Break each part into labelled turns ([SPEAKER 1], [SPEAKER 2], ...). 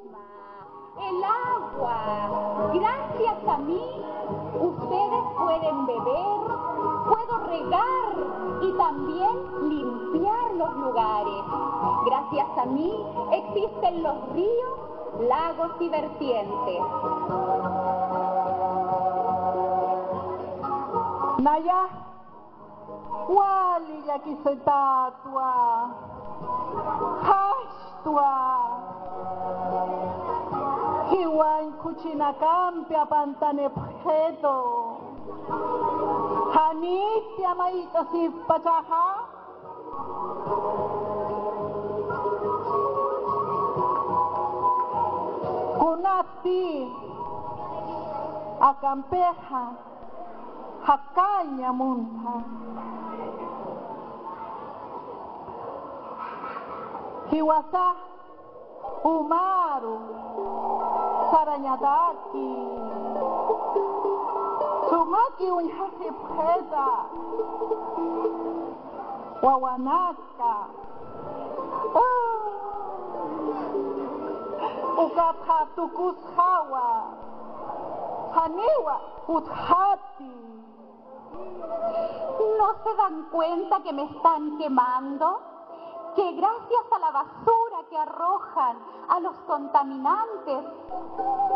[SPEAKER 1] El agua. Gracias a mí, ustedes pueden beber, puedo regar y también limpiar los lugares. Gracias a mí existen los ríos, lagos y vertientes.
[SPEAKER 2] Naya, wali yakisetatua, hashtua. Hiwan kuchinakampia pantane pjeto. Hanitya maita si pachaha. Kunati akampeha hakanya munta. Hiwasa umaru saranyadaki sumaki unyasi pesa wawanaka ukapatukus hawa haniwa uthati.
[SPEAKER 1] ¿No se dan cuenta que me están quemando? Que gracias a la basura que arrojan, a los contaminantes,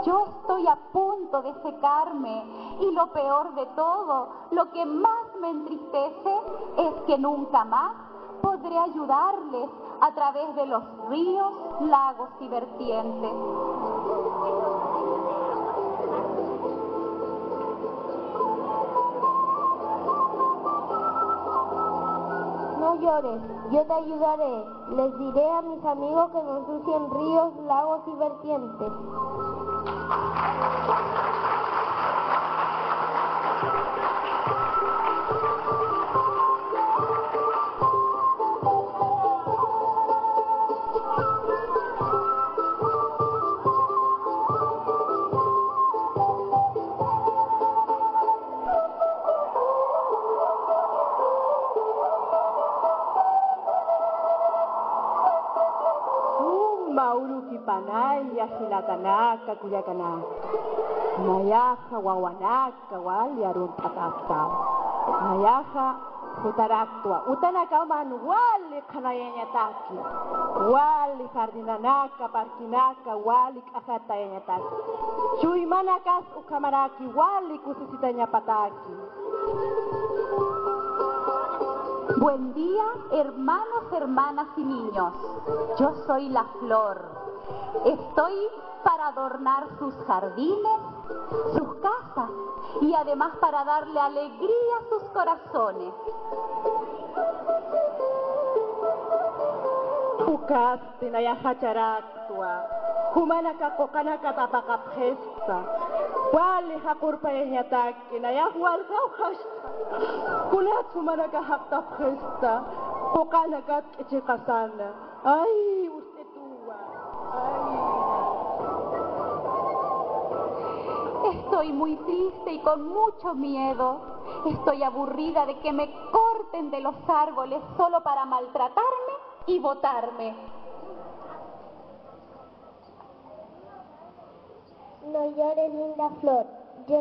[SPEAKER 1] yo estoy a punto de secarme. Y lo peor de todo, lo que más me entristece, es que nunca más podré ayudarles a través de los ríos, lagos y vertientes.
[SPEAKER 3] No llores, yo te ayudaré. Les diré a mis amigos que no ensucien ríos, lagos y vertientes.
[SPEAKER 2] Mauruki panaya hilatanaka kuyakanaka. Mayaja wawanaka wali aruntatata. Mayaja hutaraktua. Utanaka man wali kanayanyataki. Wali jardinanaka parkinaka wali kasatayanyataki. Chuimanakas ukamaraki wali kusisitanyapataki.
[SPEAKER 1] Buen día, hermanos, hermanas y niños. Yo soy la flor. Estoy para adornar sus jardines, sus casas y además para darle alegría a sus corazones.
[SPEAKER 2] Ukastina ya hacharaktua. Humanaka kokanaka tapakapjesta. Wali hakurpa yanyataki na ya hualgauhashta. Kulat humanaka haktapjesta. Kokanaka kichikasana. Ay, usted tuwa. Ay.
[SPEAKER 1] Estoy muy triste y con mucho miedo. Estoy aburrida de que me corten de los árboles solo para maltratarme y botarme.
[SPEAKER 3] No llores, linda flor. Yo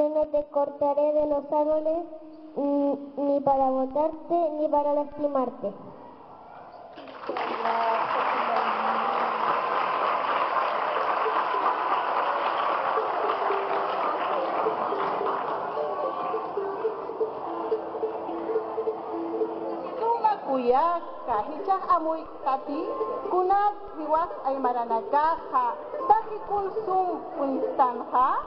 [SPEAKER 3] no te cortaré de los árboles ni para botarte ni para lastimarte.
[SPEAKER 2] Kuyaka, hichah amuy kati, kunat hiwas ay maranagaja, tahikul sum punstanha.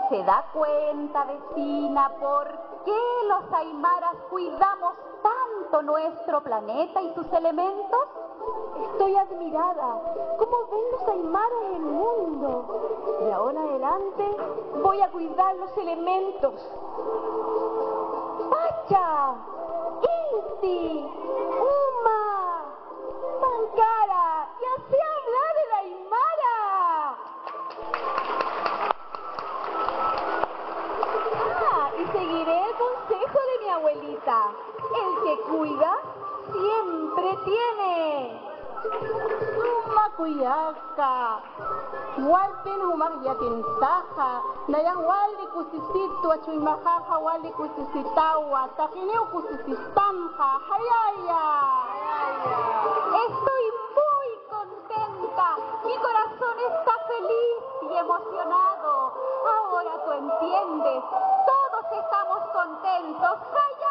[SPEAKER 1] ¿Se da cuenta, vecina, por qué los aymaras cuidamos tanto nuestro planeta y sus elementos?
[SPEAKER 3] Estoy admirada. ¿Cómo ven los aymaras el mundo? De ahora en adelante voy a cuidar los elementos. ¡Pacha! ¡Inti! ¡Uma! ¡Mankara! ¡Y así hablar el aymara! Y seguiré el consejo de mi abuelita. El que cuida
[SPEAKER 1] tiene.
[SPEAKER 2] Suma kuyaka. Walpin humagyatin taha. Nayang wali kusisitu at yung makaha wali kusisitawa. Takiniw kusisistanha. Hayaya.
[SPEAKER 1] Estoy muy contenta. Mi corazón está feliz y emocionado. Ahora tú entiendes. Todos estamos contentos. ¡Hayaya!